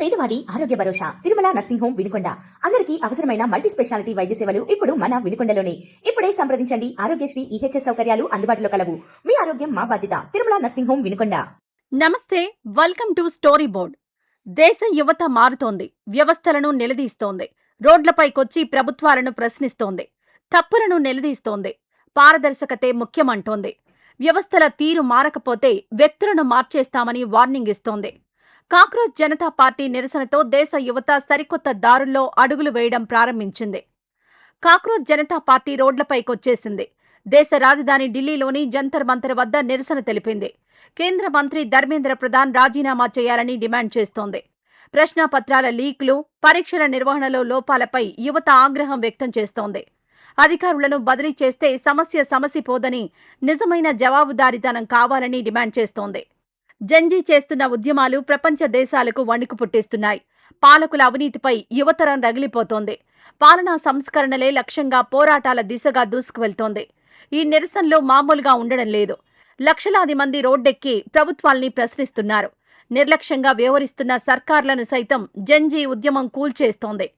పేదవాడి ఆరోగ్య భరోసా Tirumala nursing home Vinukonda. అందరికీ అవసరమైన మల్టీ స్పెషాలిటీ వైద్య సేవలు ఇప్పుడు మన వినుకొండలోనే. ఇప్పుడే సంప్రదించండి. ఆరోగ్యశ్రీ ఈహెచ్ఎస్ సౌకర్యాలు అందుబాటులో కలవు. మీ ఆరోగ్యం మా బాధ్యత. Tirumala nursing home Vinukonda. నమస్తే, వెల్కమ్ టు స్టోరీ బోర్డ్. దేశ యువత మారుతోంది, వ్యవస్థలను నిలదీస్తోంది, రోడ్లపైకొచ్చి ప్రభుత్వాలను ప్రశ్నిస్తోంది, తప్పులను నిలదీస్తోంది, పారదర్శకతే ముఖ్యమంటోంది. వ్యవస్థల తీరు మారకపోతే వ్యక్తులను మార్చేస్తామని వార్నింగ్ ఇస్తోంది. కాక్రోచ్ జనతా పార్టీ నిరసనతో దేశ యువత సరికొత్త దారుల్లో అడుగులు వేయడం ప్రారంభించింది. కాక్రోచ్ జనతా పార్టీ రోడ్లపైకొచ్చేసింది. దేశ రాజధాని ఢిల్లీలోని జంతర్ మంతర్ వద్ద నిరసన తెలిపింది. కేంద్ర మంత్రి ధర్మేంద్ర ప్రధాన్ రాజీనామా చేయాలని డిమాండ్ చేస్తోంది. ప్రశ్నాపత్రాల లీకులు, పరీక్షల నిర్వహణలో లోపాలపై యువత ఆగ్రహం వ్యక్తం చేస్తోంది. అధికారులను బదిలీ చేస్తే సమసిపోదని, నిజమైన జవాబుదారీతనం కావాలని డిమాండ్ చేస్తోంది. జంజీ చేస్తున్న ఉద్యమాలు ప్రపంచ దేశాలకు వణుకు పుట్టిస్తున్నాయి. పాలకుల అవినీతిపై యువతరం రగిలిపోతోంది. పాలనా సంస్కరణలే లక్ష్యంగా పోరాటాల దిశగా దూసుకువెళ్తోంది. ఈ నిరసనలో మామూలుగా ఉండడం లేదు. లక్షలాది మంది రోడ్డెక్కి ప్రభుత్వాల్ని ప్రశ్నిస్తున్నారు. నిర్లక్ష్యంగా వ్యవహరిస్తున్న సర్కార్లను సైతం జంజీ ఉద్యమం కూల్చేస్తోంది.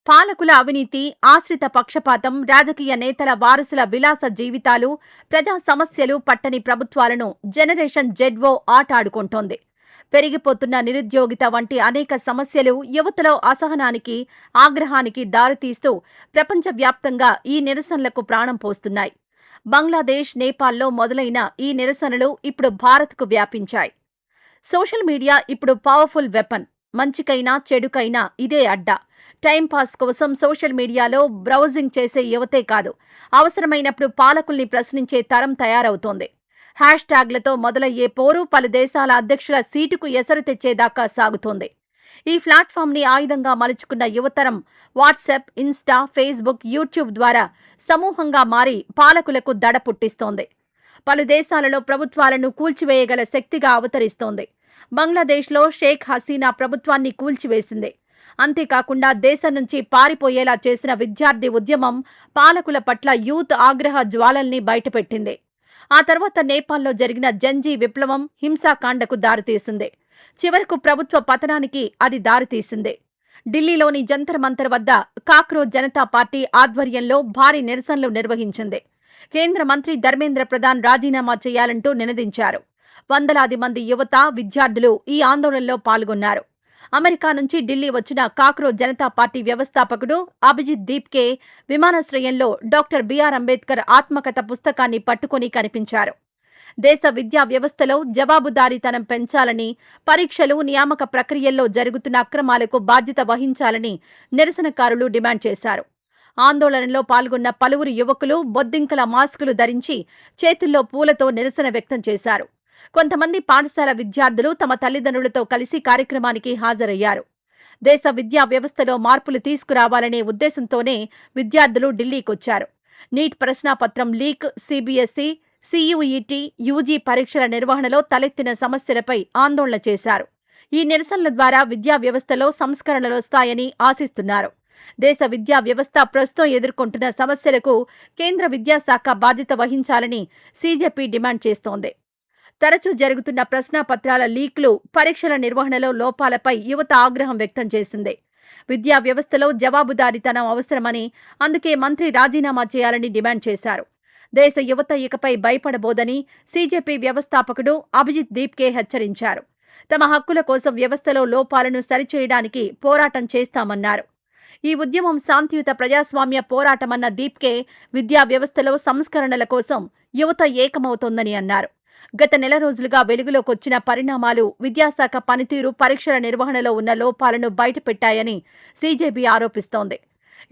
పాలకుల అవినీతి, ఆశ్రిత పక్షపాతం, రాజకీయ నేతల వారసుల విలాస జీవితాలు, ప్రజా సమస్యలు పట్టని ప్రభుత్వాలను జనరేషన్ జెడ్ఓ ఆటాడుకుంటోంది. పెరిగిపోతున్న నిరుద్యోగిత వంటి అనేక సమస్యలు యువతలో అసహనానికి, ఆగ్రహానికి దారితీస్తూ ప్రపంచవ్యాప్తంగా ఈ నిరసనలకు ప్రాణం పోస్తున్నాయి. బంగ్లాదేశ్, నేపాల్లో మొదలైన ఈ నిరసనలు ఇప్పుడు భారత్కు వ్యాపించాయి. సోషల్ మీడియా ఇప్పుడు పవర్ఫుల్ వెపన్. మంచికైనా చెడుకైనా ఇదే అడ్డా. టైంపాస్ కోసం సోషల్ మీడియాలో బ్రౌజింగ్ చేసే యువతే కాదు, అవసరమైనప్పుడు పాలకుల్ని ప్రశ్నించే తరం తయారవుతోంది. హ్యాష్ ట్యాగ్లతో మొదలయ్యే పోరు పలు దేశాల అధ్యక్షుల సీటుకు ఎసరు తెచ్చేదాకా సాగుతోంది. ఈ ప్లాట్ఫామ్ని ఆయుధంగా మలుచుకున్న యువతరం వాట్సాప్, ఇన్స్టా, ఫేస్బుక్, యూట్యూబ్ ద్వారా సమూహంగా మారి పాలకులకు దడ పుట్టిస్తోంది. పలు దేశాలలో ప్రభుత్వాలను కూల్చివేయగల శక్తిగా అవతరిస్తోంది. బంగ్లాదేశ్లో షేక్ హసీనా ప్రభుత్వాన్ని కూల్చివేసింది. అంతేకాకుండా దేశం నుంచి పారిపోయేలా చేసిన విద్యార్థి ఉద్యమం పాలకుల పట్ల యూత్ ఆగ్రహ జ్వాలల్ని బయటపెట్టింది. ఆ తర్వాత నేపాల్లో జరిగిన జంజీ విప్లవం హింసాకాండకు దారితీసింది. చివరకు ప్రభుత్వ పతనానికి అది దారితీసింది. ఢిల్లీలోని జంతర్ మంతర్ వద్ద కాక్రోచ్ జనతా పార్టీ ఆధ్వర్యంలో భారీ నిరసనలు నిర్వహించింది. కేంద్ర మంత్రి ధర్మేంద్ర ప్రధాన్ రాజీనామా చేయాలంటూ నినదించారు. వందలాది మంది యువత, విద్యార్థులు ఈ ఆందోళనలో పాల్గొన్నారు. అమెరికా నుంచి ఢిల్లీ వచ్చిన కాక్రోచ్ జనతా పార్టీ వ్యవస్థాపకుడు అభిజిత్ దీప్కే విమానాశ్రయంలో డాక్టర్ బిఆర్ అంబేద్కర్ ఆత్మకథ పుస్తకాన్ని పట్టుకుని కనిపించారు. దేశ విద్యా వ్యవస్థలో జవాబుదారీతనం పెంచాలని, పరీక్షలు, నియామక ప్రక్రియల్లో జరుగుతున్న అక్రమాలకు బాధ్యత వహించాలని నిరసనకారులు డిమాండ్ చేశారు. ఆందోళనలో పాల్గొన్న పలువురు యువకులు బొద్దింకల మాస్కులు ధరించి చేతుల్లో పూలతో నిరసన వ్యక్తం చేశారు. కొంతమంది పాఠశాల విద్యార్థులు తమ తల్లిదండ్రులతో కలిసి కార్యక్రమానికి హాజరయ్యారు. దేశ విద్యా వ్యవస్థలో మార్పులు తీసుకురావాలనే ఉద్దేశంతోనే విద్యార్థులు ఢిల్లీకొచ్చారు. నీట్ ప్రశ్నాపత్రం లీక్, సీబీఎస్ఈ, సీయూఈటీ, యూజీ పరీక్షల నిర్వహణలో తలెత్తిన సమస్యలపై ఆందోళన చేశారు. ఈ నిరసనల ద్వారా విద్యా వ్యవస్థలో సంస్కరణలొస్తాయని ఆశిస్తున్నారు. దేశ విద్యా వ్యవస్థ ప్రస్తుతం ఎదుర్కొంటున్న సమస్యలకు కేంద్ర విద్యాశాఖ బాధ్యత వహించాలని సీజేపీ డిమాండ్ చేస్తోంది. తరచూ జరుగుతున్న ప్రశ్నాపత్రాల లీక్లు, పరీక్షల నిర్వహణలో లోపాలపై యువత ఆగ్రహం వ్యక్తం చేసింది. విద్యా వ్యవస్థలో జవాబుదారీతనం అవసరమని, అందుకే మంత్రి రాజీనామా చేయాలని డిమాండ్ చేశారు. దేశ యువత ఇకపై భయపడబోదని సీజేపీ వ్యవస్థాపకుడు అభిజిత్ దీప్కే హెచ్చరించారు. తమ హక్కుల కోసం వ్యవస్థలో లోపాలను సరిచేయడానికి పోరాటం చేస్తామన్నారు. ఈ ఉద్యమం శాంతియుత ప్రజాస్వామ్య పోరాటమన్న దీప్కే విద్యా వ్యవస్థలో సంస్కరణల కోసం యువత ఏకమవుతోందని అన్నారు. గత నెల రోజులుగా వెలుగులోకొచ్చిన పరిణామాలు విద్యాశాఖ పనితీరు, పరీక్షల నిర్వహణలో ఉన్న లోపాలను బయటపెట్టాయని సీజేపీ ఆరోపిస్తోంది.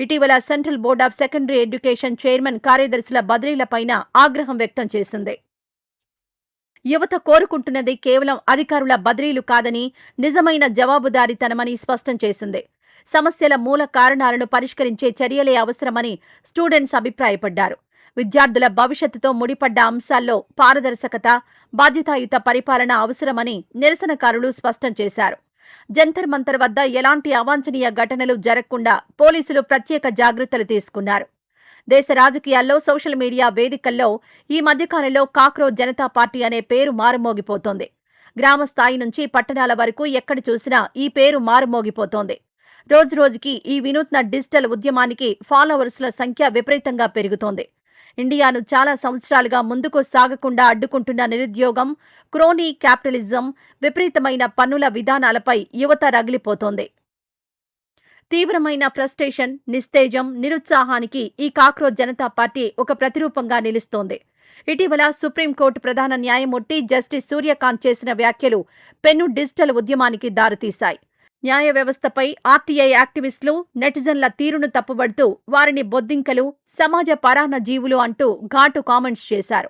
ఇటీవల central board of secondary education chairman, కార్యదర్శుల బదిలీలపైన ఆగ్రహం వ్యక్తం చేసింది. యువత కోరుకుంటున్నది కేవలం అధికారుల బదిలీలు కాదని, నిజమైన జవాబుదారీతనమని స్పష్టం చేసింది. సమస్యల మూల కారణాలను పరిష్కరించే చర్యలే అవసరమని స్టూడెంట్స్ అభిప్రాయపడ్డారు. విద్యార్థుల భవిష్యత్తుతో ముడిపడ్డ అంశాల్లో పారదర్శకత, బాధ్యతాయుత పరిపాలన అవసరమని నిరసనకారులు స్పష్టం చేశారు. జంతర్ మంతర్ వద్ద ఎలాంటి అవాంఛనీయ ఘటనలు జరగకుండా పోలీసులు ప్రత్యేక జాగ్రత్తలు తీసుకున్నారు. దేశ రాజకీయాల్లో, సోషల్ మీడియా వేదికల్లో ఈ మధ్యకాలంలో కాక్రోచ్ జనతా పార్టీ అనే పేరు మారుమోగిపోతోంది. గ్రామ స్థాయి నుంచి పట్టణాల వరకు ఎక్కడ చూసినా ఈ పేరు మారుమోగిపోతోంది. రోజురోజుకి ఈ వినూత్న డిజిటల్ ఉద్యమానికి ఫాలోవర్స్ల సంఖ్య విపరీతంగా పెరుగుతోంది. ఇండియాను చాలా సంవత్సరాలుగా ముందుకు సాగకుండా అడ్డుకుంటున్న నిరుద్యోగం, క్రోనీ క్యాపిటలిజం, విపరీతమైన పన్నుల విధానాలపై యువత రగిలిపోతోంది. తీవ్రమైన ఫ్రస్ట్రేషన్, నిస్తేజం, నిరుత్సాహానికి ఈ కాక్రోచ్ జనతా పార్టీ ఒక ప్రతిరూపంగా నిలుస్తోంది. ఇటీవల సుప్రీంకోర్టు ప్రధాన న్యాయమూర్తి జస్టిస్ సూర్యకాంత్ చేసిన వ్యాఖ్యలు పెను డిజిటల్ ఉద్యమానికి దారితీశాయి. న్యాయ వ్యవస్థపై ఆర్టీఐ యాక్టివిస్టులు, నెటిజన్ల తీరును తప్పుబడుతూ వారిని బొద్దింకలు, సమాజ పరాన్న జీవులు అంటూ ఘాటు కామెంట్స్ చేశారు.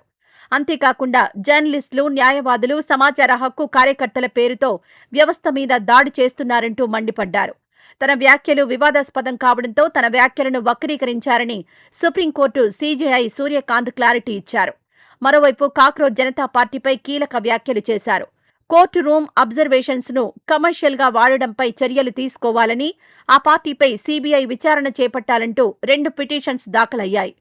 అంతేకాకుండా జర్నలిస్టులు, న్యాయవాదులు, సమాచార హక్కు కార్యకర్తల పేరుతో వ్యవస్థ మీద దాడి చేస్తున్నారంటూ మండిపడ్డారు. తన వ్యాఖ్యలు వివాదాస్పదం కావడంతో తన వ్యాఖ్యలను వక్రీకరించారని సుప్రీంకోర్టు సీజేఐ సూర్యకాంత్ క్లారిటీ ఇచ్చారు. మరోవైపు కాక్రోచ్ జనతా పార్టీపై కీలక వ్యాఖ్యలు చేశారు. కోర్టు రూమ్ అబ్జర్వేషన్స్ ను కమర్షియల్ గా వాడడంపై చర్యలు తీసుకోవాలని, ఆ పార్టీపై సీబీఐ విచారణ చేపట్టాలంటూ 2 పిటిషన్స్ దాఖలయ్యాయి.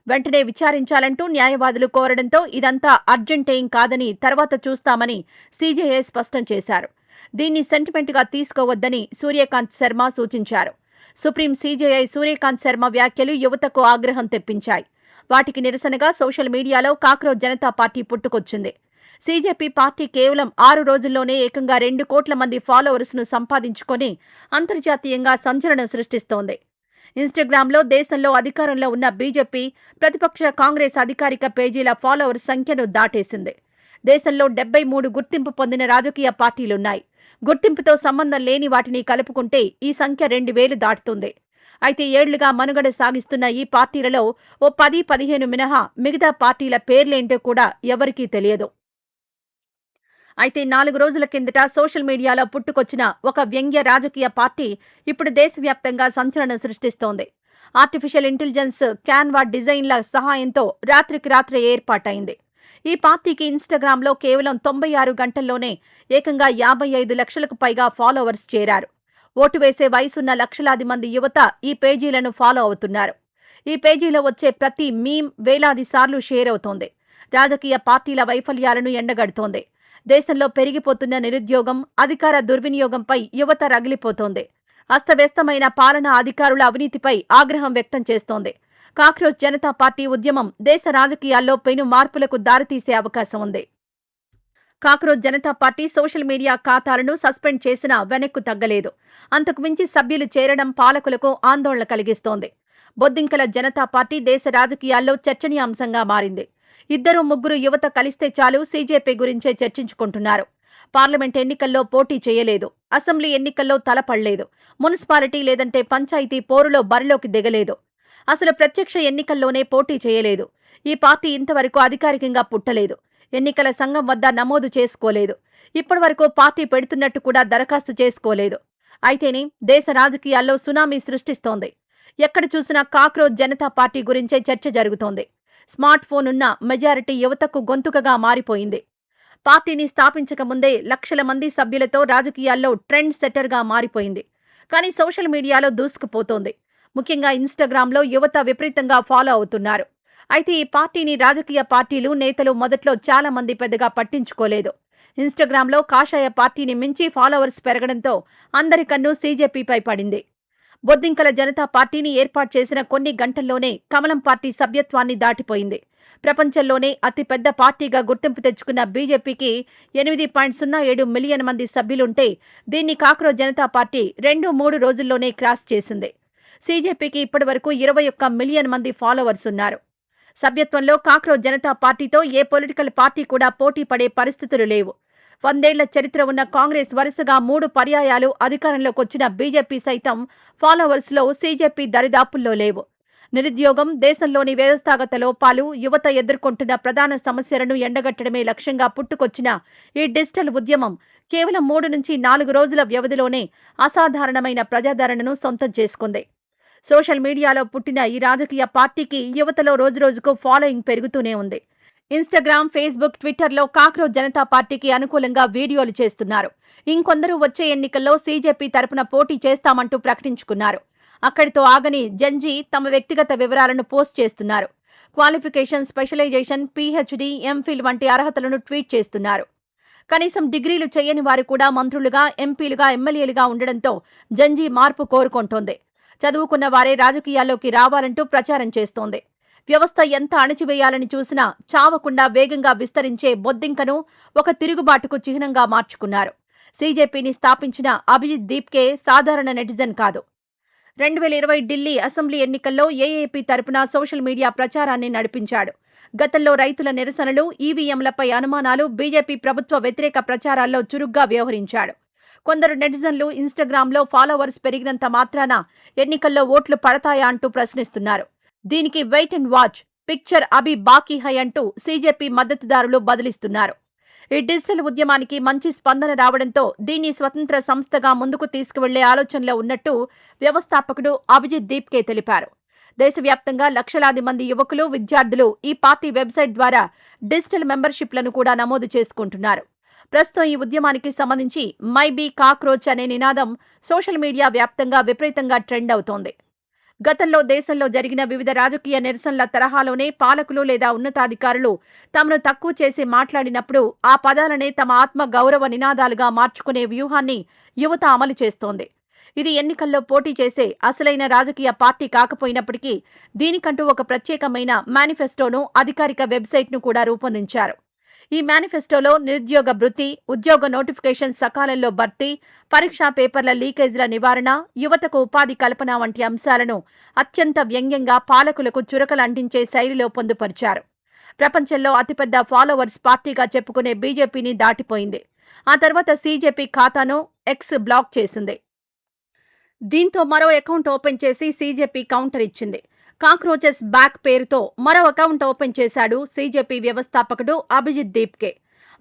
వెంటనే విచారించాలంటూ న్యాయవాదులు కోరడంతో ఇదంతా అర్జెంటేం కాదని తర్వాత చూస్తామని సీజేఐ స్పష్టం చేశారు. దీన్ని సెంటిమెంట్గా తీసుకోవద్దని సూర్యకాంత్ శర్మ సూచించారు. సుప్రీం సీజేఐ సూర్యకాంత్ శర్మ వ్యాఖ్యలు యువతకు ఆగ్రహం తెప్పించాయి. వాటికి నిరసనగా సోషల్ మీడియాలో కాక్రోచ్ జనతా పార్టీ పుట్టుకొచ్చింది. సీజేపీ పార్టీ కేవలం 6 రోజుల్లోనే ఏకంగా 2 కోట్ల మంది ఫాలోవర్స్ను సంపాదించుకొని అంతర్జాతీయంగా సంచలనం సృష్టిస్తోంది. ఇన్స్టాగ్రామ్లో దేశంలో అధికారంలో ఉన్న బీజేపీ, ప్రతిపక్ష కాంగ్రెస్ అధికారిక పేజీల ఫాలోవర్స్ సంఖ్యను దాటేసింది. దేశంలో 73 గుర్తింపు పొందిన రాజకీయ పార్టీలున్నాయి. గుర్తింపుతో సంబంధం లేని వాటిని కలుపుకుంటే ఈ సంఖ్య 2000 దాటుతుంది. అయితే ఏళ్లుగా మనుగడ సాగిస్తున్న ఈ పార్టీలలో ఓ 10-15 మినహా మిగతా పార్టీల పేర్లేంటో కూడా ఎవరికీ తెలియదు. అయితే 4 రోజుల కిందట సోషల్ మీడియాలో పుట్టుకొచ్చిన ఒక వ్యంగ్య రాజకీయ పార్టీ ఇప్పుడు దేశవ్యాప్తంగా సంచలనం సృష్టిస్తోంది. ఆర్టిఫిషియల్ ఇంటెలిజెన్స్ క్యాన్వా డిజైన్ల సహాయంతో రాత్రికి రాత్రే ఏర్పాటైంది. ఈ పార్టీకి ఇన్స్టాగ్రామ్లో కేవలం 96 గంటల్లోనే ఏకంగా 55 లక్షలకు పైగా ఫాలోవర్స్ చేరారు. ఓటు వేసే వయసున్న లక్షలాది మంది యువత ఈ పేజీలను ఫాలో అవుతున్నారు. ఈ పేజీలో వచ్చే ప్రతి మీమ్ వేలాది సార్లు షేర్ అవుతోంది. రాజకీయ పార్టీల వైఫల్యాలను ఎండగడుతోంది. దేశంలో పెరిగిపోతున్న నిరుద్యోగం, అధికార దుర్వినియోగంపై యువత రగిలిపోతోంది. అస్తవ్యస్తమైన పాలనా అధికారుల అవినీతిపై ఆగ్రహం వ్యక్తం చేస్తోంది. కాక్రోచ్ జనతా పార్టీ ఉద్యమం దేశ రాజకీయాల్లో పెను మార్పులకు దారితీసే అవకాశం ఉంది. Cockroach Janata party social media ఖాతాలను సస్పెండ్ చేసినా వెనక్కు తగ్గలేదు. అంతకుమించి సభ్యులు చేరడం పాలకులకు ఆందోళన కలిగిస్తోంది. బొద్దింకల జనతా పార్టీ దేశ రాజకీయాల్లో చర్చనీయాంశంగా మారింది. 2-3 యువత కలిస్తే చాలు సీజేపీ గురించే చర్చించుకుంటున్నారు. పార్లమెంట్ ఎన్నికల్లో పోటీ చేయలేదు, అసెంబ్లీ ఎన్నికల్లో తలపడలేదు, మున్సిపాలిటీ లేదంటే పంచాయతీ పోరులో బరిలోకి దిగలేదు, అసలు ప్రత్యక్ష ఎన్నికల్లోనే పోటీ చేయలేదు. ఈ పార్టీ ఇంతవరకు అధికారికంగా పుట్టలేదు, ఎన్నికల సంఘం వద్ద నమోదు చేసుకోలేదు, ఇప్పటివరకు పార్టీ పెడుతున్నట్టు కూడా దరఖాస్తు చేసుకోలేదు. అయితేనే దేశ రాజకీయాల్లో సునామీ సృష్టిస్తోంది. ఎక్కడ చూసినా కాక్రోచ్ జనతా పార్టీ గురించే చర్చ జరుగుతోంది. స్మార్ట్ ఫోన్ ఉన్న మెజారిటీ యువతకు గొంతుకగా మారిపోయింది. పార్టీని స్థాపించకముందే లక్షల మంది సభ్యులతో రాజకీయాల్లో ట్రెండ్ సెట్టర్గా మారిపోయింది. కానీ సోషల్ మీడియాలో దూసుకుపోతోంది. ముఖ్యంగా ఇన్స్టాగ్రామ్లో యువత విపరీతంగా ఫాలో అవుతున్నారు. అయితే ఈ పార్టీని రాజకీయ పార్టీలు, నేతలు మొదట్లో చాలా మంది పెద్దగా పట్టించుకోలేదు. ఇన్స్టాగ్రామ్లో కాషాయ పార్టీని మించి ఫాలోవర్స్ పెరగడంతో అందరి కన్ను సీజేపీపై పడింది. బొద్దింకల జనతా పార్టీని ఏర్పాటు చేసిన కొన్ని గంటల్లోనే కమలం పార్టీ సభ్యత్వాన్ని దాటిపోయింది. ప్రపంచంలోనే అతిపెద్ద పార్టీగా గుర్తింపు తెచ్చుకున్న బీజేపీకి 8.07 మిలియన్ మంది సభ్యులుంటే దీన్ని కాక్రోచ్ జనతా పార్టీ 2-3 రోజుల్లోనే క్రాస్ చేసింది. సీజేపీకి ఇప్పటివరకు 21 మిలియన్ మంది ఫాలోవర్స్ ఉన్నారు. సభ్యత్వంలో కాక్రోచ్ జనతా పార్టీతో ఏ పొలిటికల్ పార్టీ కూడా పోటీ పడే పరిస్థితులు లేవు. 100 ఏళ్ల చరిత్ర ఉన్న కాంగ్రెస్ వరుసగా 3 పర్యాయాలు అధికారంలోకొచ్చిన బీజేపీ సైతం ఫాలోవర్స్లో సీజేపీ దరిదాపుల్లో లేవు. నిరుద్యోగం, దేశంలోని వ్యవస్థాగత లోపాలు, యువత ఎదుర్కొంటున్న ప్రధాన సమస్యలను ఎండగట్టడమే లక్ష్యంగా పుట్టుకొచ్చిన ఈ డిజిటల్ ఉద్యమం కేవలం 3-4 రోజుల వ్యవధిలోనే అసాధారణమైన ప్రజాదరణను సొంతం చేసుకుంది. సోషల్ మీడియాలో పుట్టిన ఈ రాజకీయ పార్టీకి యువతలో రోజురోజుకు ఫాలోయింగ్ పెరుగుతూనే ఉంది. ఇన్స్టాగ్రామ్, ఫేస్బుక్, ట్విట్టర్లో కాక్రోచ్ జనతా పార్టీకి అనుకూలంగా వీడియోలు చేస్తున్నారు. ఇంకొందరు వచ్చే ఎన్నికల్లో సీజేపీ తరపున పోటీ చేస్తామంటూ ప్రకటించుకున్నారు. అక్కడితో ఆగని జంజీ తమ వ్యక్తిగత వివరాలను పోస్ట్ చేస్తున్నారు. క్వాలిఫికేషన్, స్పెషలైజేషన్, పీహెచ్డీ, ఎంఫిల్ వంటి అర్హతలను ట్వీట్ చేస్తున్నారు. కనీసం డిగ్రీలు చేయని వారు కూడా మంత్రులుగా, ఎంపీలుగా, ఎమ్మెల్యేలుగా ఉండడంతో జంజీ మార్పు కోరుకుంటోంది. చదువుకున్న వారే రాజకీయాల్లోకి రావాలంటూ ప్రచారం చేస్తోంది. వ్యవస్థ ఎంత అణచివేయాలని చూసినా చావకుండా వేగంగా విస్తరించే బొద్దింకను ఒక తిరుగుబాటుకు చిహ్నంగా మార్చుకున్నారు. సీజేపీని స్థాపించిన అభిజిత్ దీప్కే సాధారణ నెటిజన్ కాదు. 2020 ఢిల్లీ అసెంబ్లీ ఎన్నికల్లో ఏఏపీ తరపున సోషల్ మీడియా ప్రచారాన్ని నడిపించాడు. గతంలో రైతుల నిరసనలు, ఈవీఎంలపై అనుమానాలు, బీజేపీ ప్రభుత్వ వ్యతిరేక ప్రచారాల్లో చురుగ్గా వ్యవహరించాడు. కొందరు నెటిజన్లు ఇన్స్టాగ్రామ్లో ఫాలోవర్స్ పెరిగినంత మాత్రాన ఎన్నికల్లో ఓట్లు పడతాయా అంటూ ప్రశ్నిస్తున్నారు. దీనికి వెయిట్ అండ్ వాచ్, పిక్చర్ అభి బాకీ హై అంటూ సీజేపీ మద్దతుదారులు బదిలిస్తున్నారు. ఈ డిజిటల్ ఉద్యమానికి మంచి స్పందన రావడంతో దీన్ని స్వతంత్ర సంస్థగా ముందుకు తీసుకువెళ్లే ఆలోచనలో ఉన్నట్టు వ్యవస్థాపకుడు అభిజిత్ దీప్కే తెలిపారు. దేశవ్యాప్తంగా లక్షలాది మంది యువకులు, విద్యార్థులు ఈ పార్టీ వెబ్సైట్ ద్వారా డిజిటల్ మెంబర్షిప్లను కూడా నమోదు చేసుకుంటున్నారు. ప్రస్తుతం ఈ ఉద్యమానికి సంబంధించి మై బీ కాక్రోచ్ అనే నినాదం సోషల్ మీడియా వ్యాప్తంగా విపరీతంగా ట్రెండ్ అవుతోంది. గతంలో దేశంలో జరిగిన వివిధ రాజకీయ నిరసనల తరహాలోనే పాలకులు లేదా ఉన్నతాధికారులు తమను తక్కువ చేసి మాట్లాడినప్పుడు ఆ పదాలనే తమ ఆత్మ గౌరవ నినాదాలుగా మార్చుకునే వ్యూహాన్ని యువత అమలు చేస్తోంది. ఇది ఎన్నికల్లో పోటీ చేసే అసలైన రాజకీయ పార్టీ కాకపోయినప్పటికీ దీనికంటూ ఒక ప్రత్యేకమైన మేనిఫెస్టోను, అధికారిక వెబ్సైట్ను కూడా రూపొందించారు. ఈ మేనిఫెస్టోలో నిరుద్యోగ భృతి, ఉద్యోగ నోటిఫికేషన్ సకాలంలో భర్తీ, పరీక్షా పేపర్ల లీకేజీల నివారణ, యువతకు ఉపాధి కల్పన వంటి అంశాలను అత్యంత వ్యంగ్యంగా పాలకులకు చురకలంటించే శైలిలో పొందుపరిచారు. ప్రపంచంలో అతిపెద్ద ఫాలోవర్స్ పార్టీగా చెప్పుకునే బీజేపీని దాటిపోయింది. ఆ తర్వాత సీజేపీ ఖాతాను ఎక్స్ బ్లాక్ చేసింది. దీంతో మరో అకౌంట్ ఓపెన్ చేసి సీజేపీ కౌంటర్ ఇచ్చింది. కాక్రోచెస్ బ్యాక్ పేరుతో మరో అకౌంట్ ఓపెన్ చేశాడు సీజేపీ వ్యవస్థాపకుడు అభిజిత్ దీప్కే.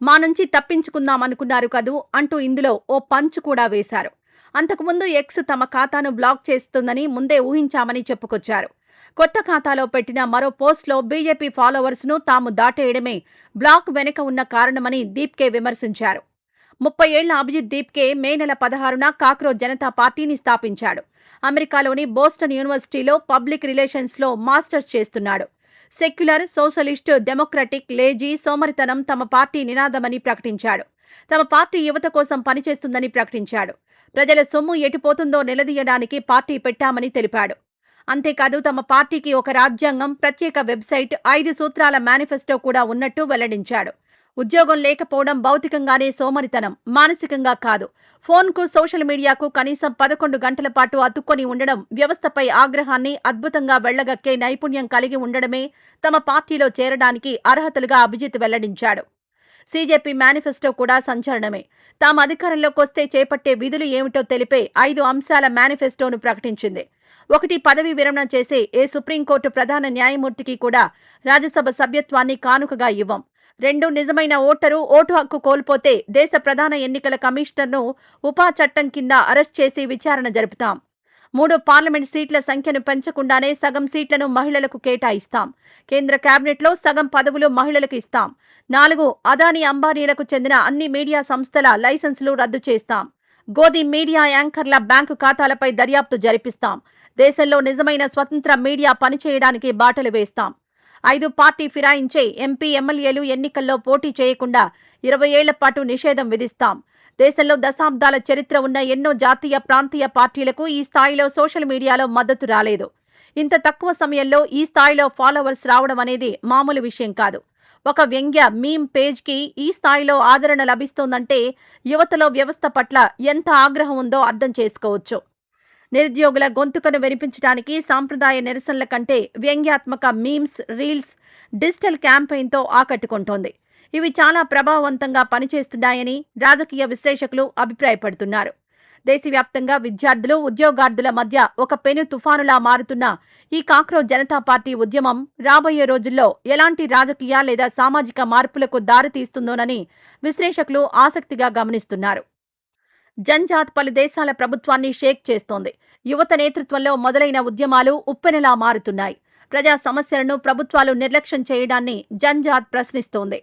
మా నుంచి తప్పించుకుందామనుకున్నారు కదూ అంటూ ఇందులో ఓ పంచ్ కూడా వేశారు. అంతకుముందు ఎక్స్ తమ ఖాతాను బ్లాక్ చేస్తుందని ముందే ఊహించామని చెప్పుకొచ్చారు. కొత్త ఖాతాలో పెట్టిన మరో పోస్ట్లో బీజేపీ ఫాలోవర్స్ను తాము దాటేయడమే బ్లాక్ వెనుక ఉన్న కారణమని దీప్కే విమర్శించారు. 30 ఏళ్ల అభిజిత్ దీప్కే మే నెల 16న కాక్రోచ్ జనతా పార్టీని స్థాపించాడు. అమెరికాలోని బోస్టన్ యూనివర్సిటీలో పబ్లిక్ రిలేషన్స్లో మాస్టర్స్ చేస్తున్నాడు. సెక్యులర్, సోషలిస్ట్, డెమోక్రటిక్, లేజీ, సోమరితనం తమ పార్టీ నినాదమని ప్రకటించాడు. తమ పార్టీ యువత కోసం పనిచేస్తుందని ప్రకటించాడు. ప్రజల సొమ్ము ఎటుపోతుందో నిలదీయడానికి పార్టీ పెట్టామని తెలిపాడు. అంతేకాదు తమ పార్టీకి ఒక రాజ్యాంగం, ప్రత్యేక వెబ్సైట్, 5 సూత్రాల మేనిఫెస్టో కూడా ఉన్నట్టు వెల్లడించాడు. ఉద్యోగం లేకపోవడం భౌతికంగానే సోమరితనం, మానసికంగా కాదు. ఫోన్కు, సోషల్ మీడియాకు కనీసం 11 గంటల పాటు అతుక్కొని ఉండడం, వ్యవస్థపై ఆగ్రహాన్ని అద్భుతంగా వెళ్లగక్కే నైపుణ్యం కలిగి ఉండడమే తమ పార్టీలో చేరడానికి అర్హతలుగా అభిజిత్ వెల్లడించాడు. సీజేపీ మేనిఫెస్టో కూడా సంచలనమే. తాము అధికారంలోకొస్తే చేపట్టే విధులు ఏమిటో తెలిపే 5 అంశాల మేనిఫెస్టోను ప్రకటించింది. 1 పదవీ విరమణ చేసే ఏ సుప్రీంకోర్టు ప్రధాన న్యాయమూర్తికి కూడా రాజ్యసభ సభ్యత్వాన్ని కానుకగా ఇవ్వం. 2 నిజమైన ఓటు హక్కు కోల్పోతే దేశ ప్రధాన ఎన్నికల కమిషనర్ను ఉపా చట్టం కింద అరెస్ట్ చేసి విచారణ జరుపుతాం. 3 పార్లమెంట్ సీట్ల సంఖ్యను పెంచకుండానే సగం సీట్లను మహిళలకు కేటాయిస్తాం. కేంద్ర కేబినెట్లో సగం పదవులు మహిళలకు ఇస్తాం. 4 అదానీ, అంబానీలకు చెందిన అన్ని మీడియా సంస్థల లైసెన్సులు రద్దు చేస్తాం. గోధి మీడియా యాంకర్ల బ్యాంకు ఖాతాలపై దర్యాప్తు జరిపిస్తాం. దేశంలో నిజమైన స్వతంత్ర మీడియా పనిచేయడానికి బాటలు వేస్తాం. 5 పార్టీ ఫిరాయించే ఎంపీ, ఎమ్మెల్యేలు ఎన్నికల్లో పోటీ చేయకుండా 20 ఏళ్ల పాటు నిషేధం విధిస్తాం. దేశంలో దశాబ్దాల చరిత్ర ఉన్న ఎన్నో జాతీయ, ప్రాంతీయ పార్టీలకు ఈ స్థాయిలో సోషల్ మీడియాలో మద్దతు రాలేదు. ఇంత తక్కువ సమయంలో ఈ స్థాయిలో ఫాలోవర్స్ రావడం అనేది మామూలు విషయం కాదు. ఒక వ్యంగ్య మీమ్ పేజ్కి ఈ స్థాయిలో ఆదరణ లభిస్తోందంటే యువతలో వ్యవస్థ పట్ల ఎంత ఆగ్రహం ఉందో అర్థం చేసుకోవచ్చు. నిరుద్యోగుల గొంతుకను వినిపించడానికి సాంప్రదాయ నిరసనల కంటే వ్యంగ్యాత్మక మీమ్స్, రీల్స్, డిజిటల్ క్యాంపెయిన్తో ఆకట్టుకుంటోంది. ఇవి చాలా ప్రభావవంతంగా పనిచేస్తున్నాయని రాజకీయ విశ్లేషకులు అభిప్రాయపడుతున్నారు. దేశవ్యాప్తంగా విద్యార్థులు, ఉద్యోగార్థుల మధ్య ఒక పెను తుఫానులా మారుతున్న ఈ కాక్రోచ్ జనతా పార్టీ ఉద్యమం రాబోయే రోజుల్లో ఎలాంటి రాజకీయ లేదా సామాజిక మార్పులకు దారితీస్తుందోనని విశ్లేషకులు ఆసక్తిగా గమనిస్తున్నారు. జంజాత్ పలు దేశాల ప్రభుత్వాన్ని షేక్ చేస్తోంది. యువత నేతృత్వంలో మొదలైన ఉద్యమాలు ఉప్పెనలా మారుతున్నాయి. ప్రజా సమస్యలను ప్రభుత్వాలు నిర్లక్ష్యం చేయడాన్ని జంజాత్ ప్రశ్నిస్తోంది.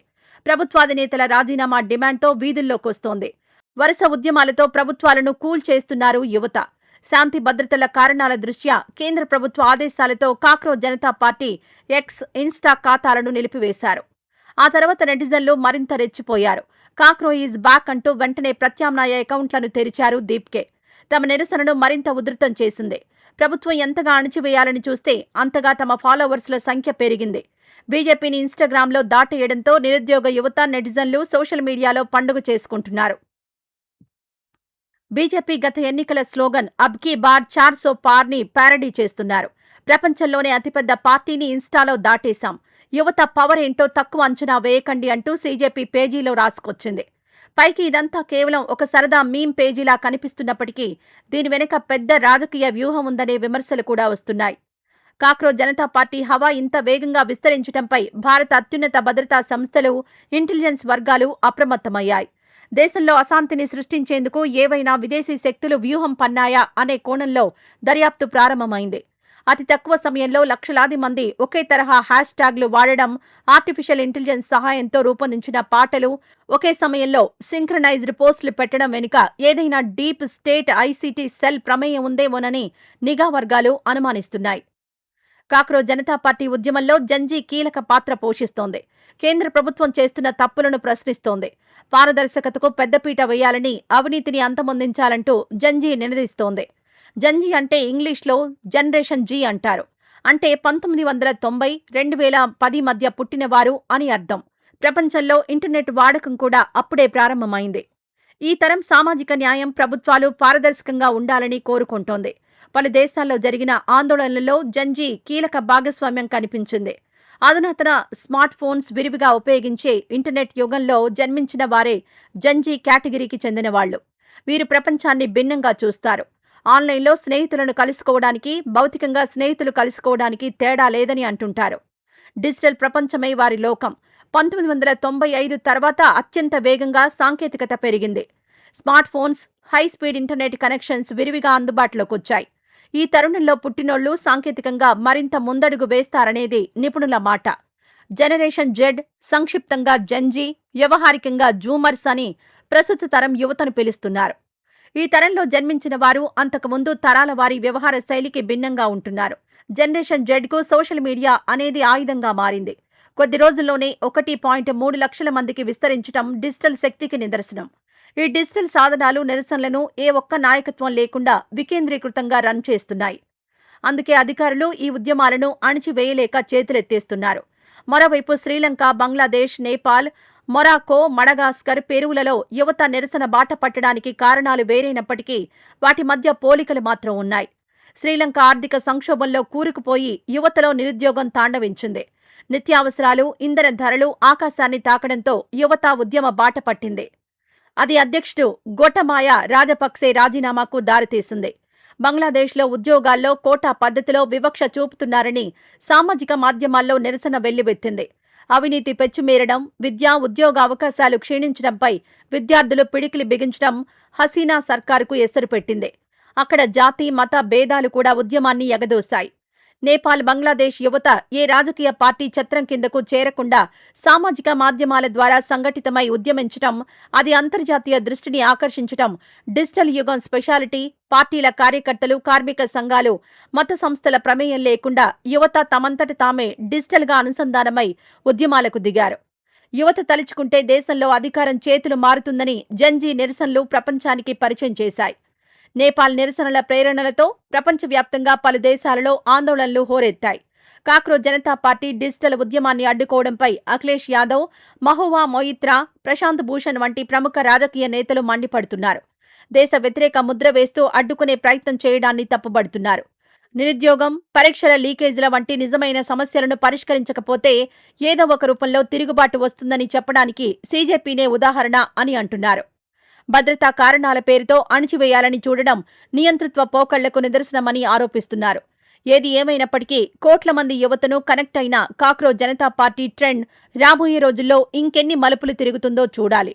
ప్రభుత్వాధినేతల రాజీనామా డిమాండ్తో వీధుల్లోకొస్తోంది. వరుస ఉద్యమాలతో ప్రభుత్వాలను కూల్ చేస్తున్నారు యువత. శాంతి భద్రతల కారణాల దృష్ట్యా కేంద్ర ప్రభుత్వ ఆదేశాలతో cockroach Janata party X, Insta ఖాతాలను నిలిపివేశారు. ఆ తర్వాత నెటిజన్లు మరింత రెచ్చిపోయారు. కాక్రో ఈజ్ బ్యాక్ అంటూ వెంటనే ప్రత్యామ్నాయ అకౌంట్లను తెరిచారు దీప్కే. తమ నిరసనను మరింత ఉధృతం చేసింది. ప్రభుత్వం ఎంతగా అణచివేయాలని చూస్తే అంతగా తమ ఫాలోవర్స్ల సంఖ్య పెరిగింది. బీజేపీని ఇన్స్టాగ్రామ్లో దాటేయడంతో నిరుద్యోగ యువత, నెటిజన్లు సోషల్ మీడియాలో పండుగ చేసుకుంటున్నారు. బీజేపీ గత ఎన్నికల స్లోగన్ అబ్ కీ బార్ 400 పార్ని ప్యారడీ చేస్తున్నారు. ప్రపంచంలోనే అతిపెద్ద పార్టీని ఇన్స్టాలో దాటేశాం, యువత పవర్ ఏంటో తక్కువ అంచనా వేయకండి అంటూ సీజేపీ పేజీలో రాసుకొచ్చింది. పైకి ఇదంతా కేవలం ఒక సరదా మీమ్ పేజీలా కనిపిస్తున్నప్పటికీ దీని వెనుక పెద్ద రాజకీయ వ్యూహం ఉందనే విమర్శలు కూడా వస్తున్నాయి. కాక్రో జనతా పార్టీ హవా ఇంత వేగంగా విస్తరించడంపై భారత అత్యున్నత భద్రతా సంస్థలు, ఇంటెలిజెన్స్ వర్గాలు అప్రమత్తమయ్యాయి. దేశంలో అశాంతిని సృష్టించేందుకు ఏవైనా విదేశీ శక్తులు వ్యూహం పన్నాయా అనే కోణంలో దర్యాప్తు ప్రారంభమైంది. అతి తక్కువ సమయంలో లక్షలాది మంది ఒకే తరహా హ్యాష్ ట్యాగ్లు వాడడం, ఆర్టిఫిషియల్ ఇంటెలిజెన్స్ సహాయంతో రూపొందించిన పాటలు, ఒకే సమయంలో సింక్రనైజ్డ్ పోస్టులు పెట్టడం వెనుక ఏదైనా డీప్ స్టేట్ ఐసీటీ సెల్ ప్రమేయం ఉందేమోనని నిఘా వర్గాలు అనుమానిస్తున్నాయి. కాక్రో జనతా పార్టీ ఉద్యమంలో జంజీ కీలక పాత్ర పోషిస్తోంది. కేంద్ర ప్రభుత్వం చేస్తున్న తప్పులను ప్రశ్నిస్తోంది. పారదర్శకతకు పెద్దపీట వేయాలని, అవినీతిని అంతమొందించాలంటూ జంజీ నినదిస్తోంది. జంజీ అంటే ఇంగ్లీష్లో జనరేషన్ జీ అంటారు. అంటే 1990, 2010 మధ్య పుట్టినవారు అని అర్థం. ప్రపంచంలో ఇంటర్నెట్ వాడకం కూడా అప్పుడే ప్రారంభమైంది. ఈ తరం సామాజిక న్యాయం, ప్రభుత్వాలు పారదర్శకంగా ఉండాలని కోరుకుంటోంది. పలు దేశాల్లో జరిగిన ఆందోళనలలో జంజీ కీలక భాగస్వామ్యం కనిపించింది. అధునాతన స్మార్ట్ ఫోన్స్ విరివిగా ఉపయోగించే ఇంటర్నెట్ యుగంలో జన్మించిన వారే జంజీ కేటగిరీకి చెందినవాళ్లు. వీరు ప్రపంచాన్ని భిన్నంగా చూస్తారు. ఆన్లైన్లో స్నేహితులను కలుసుకోవడానికి, భౌతికంగా స్నేహితులు కలుసుకోవడానికి తేడా లేదని అంటుంటారు. డిజిటల్ ప్రపంచమే వారి లోకం. 1995 తర్వాత అత్యంత వేగంగా సాంకేతికత పెరిగింది. Smart phones, high speed internet connections విరివిగా అందుబాటులోకి వచ్చాయి. ఈ తరుణంలో పుట్టినోళ్లు సాంకేతికంగా మరింత ముందడుగు వేస్తారనేది నిపుణుల మాట. జనరేషన్ జెడ్, సంక్షిప్తంగా జంజీ, వ్యవహారికంగా జూమర్స్ అని ప్రస్తుత తరం యువతను పిలుస్తున్నారు. ఈ తరంలో జన్మించిన వారు అంతకుముందు తరాల వారి వ్యవహార శైలికి భిన్నంగా ఉంటున్నారు. జనరేషన్ జెడ్కు సోషల్ మీడియా అనేది ఆయుధంగా మారింది. కొద్ది రోజుల్లోనే 1.3 లక్షల మందికి విస్తరించడం డిజిటల్ శక్తికి నిదర్శనం. ఈ డిజిటల్ సాధనాలు నిరసనలను ఏ ఒక్క నాయకత్వం లేకుండా వికేంద్రీకృతంగా రన్ చేస్తున్నాయి. అందుకే అధికారులు ఈ ఉద్యమాలను అణిచివేయలేక చేతులెత్తేస్తున్నారు. మరోవైపు శ్రీలంక, బంగ్లాదేశ్, నేపాల్, మొరాకో, మడగాస్కర్, పెరువులలో యువత నిరసన బాట పట్టడానికి కారణాలు వేరైనప్పటికీ వాటి మధ్య పోలికలు మాత్రం ఉన్నాయి. శ్రీలంక ఆర్థిక సంక్షోభంలో కూరుకుపోయి యువతలో నిరుద్యోగం తాండవించింది. నిత్యావసరాలు, ఇంధన ధరలు ఆకాశాన్ని తాకడంతో యువత ఉద్యమ బాట పట్టింది. అది అధ్యక్షుడు గోటమాయ రాజపక్సే రాజీనామాకు దారితీసింది. బంగ్లాదేశ్లో ఉద్యోగాల్లో కోటా పద్ధతిలో వివక్ష చూపుతున్నారని సామాజిక మాధ్యమాల్లో నిరసన వెల్లువెత్తింది. అవినీతి పెచ్చుమీరడం, విద్యా, ఉద్యోగ అవకాశాలు క్షీణించడంపై విద్యార్థులు పిడికిలి బిగించడం హసీనా సర్కారుకు ఎసరు పెట్టింది. అక్కడ జాతి, మత భేదాలు కూడా ఉద్యమాన్ని ఎగదోశాయి. నేపాల్, బంగ్లాదేశ్ యువత ఏ రాజకీయ పార్టీ ఛత్రం కిందకు చేరకుండా సామాజిక మాధ్యమాల ద్వారా సంఘటితమై ఉద్యమించటం, అది అంతర్జాతీయ దృష్టిని ఆకర్షించటం, డిజిటల్ యుగం స్పెషాలిటీ, పార్టీల కార్యకర్తలు, కార్మిక సంఘాలు, మత సంస్థల ప్రమేయం లేకుండా యువత తమంతట తామే డిజిటల్గా అనుసంధానమై ఉద్యమాలకు దిగారు. యువత తలుచుకుంటే దేశంలో అధికారం చేతులు మారుతుందని జంజీ నిరసనలు ప్రపంచానికి పరిచయం చేశాయి. నేపాల్ నిరసనల ప్రేరణలతో ప్రపంచవ్యాప్తంగా పలు దేశాలలో ఆందోళనలు హోరెత్తాయి. కాక్రో జనతా పార్టీ డిజిటల్ ఉద్యమాన్ని అడ్డుకోవడంపై అఖిలేష్ యాదవ్, మహువా మొయిత్రా, ప్రశాంత్ భూషణ్ వంటి ప్రముఖ రాజకీయ నేతలు మండిపడుతున్నారు. దేశ వ్యతిరేక ముద్ర వేస్తూ అడ్డుకునే ప్రయత్నం చేయడాన్ని తప్పుబడుతున్నారు. నిరుద్యోగం, పరీక్షల లీకేజీల వంటి నిజమైన సమస్యలను పరిష్కరించకపోతే ఏదో ఒక రూపంలో తిరుగుబాటు వస్తుందని చెప్పడానికి సీజేపీనే ఉదాహరణ అని అంటున్నారు. భద్రతా కారణాల పేరుతో అణిచివేయాలని చూడడం నియంతృత్వ పోకళ్లకు నిదర్శనమని ఆరోపిస్తున్నారు. ఏది ఏమైనప్పటికీ కోట్ల మంది యువతను కనెక్ట్ అయిన కాక్రో జనతా పార్టీ ట్రెండ్ రాబోయే రోజుల్లో ఇంకెన్ని మలుపులు తిరుగుతుందో చూడాలి.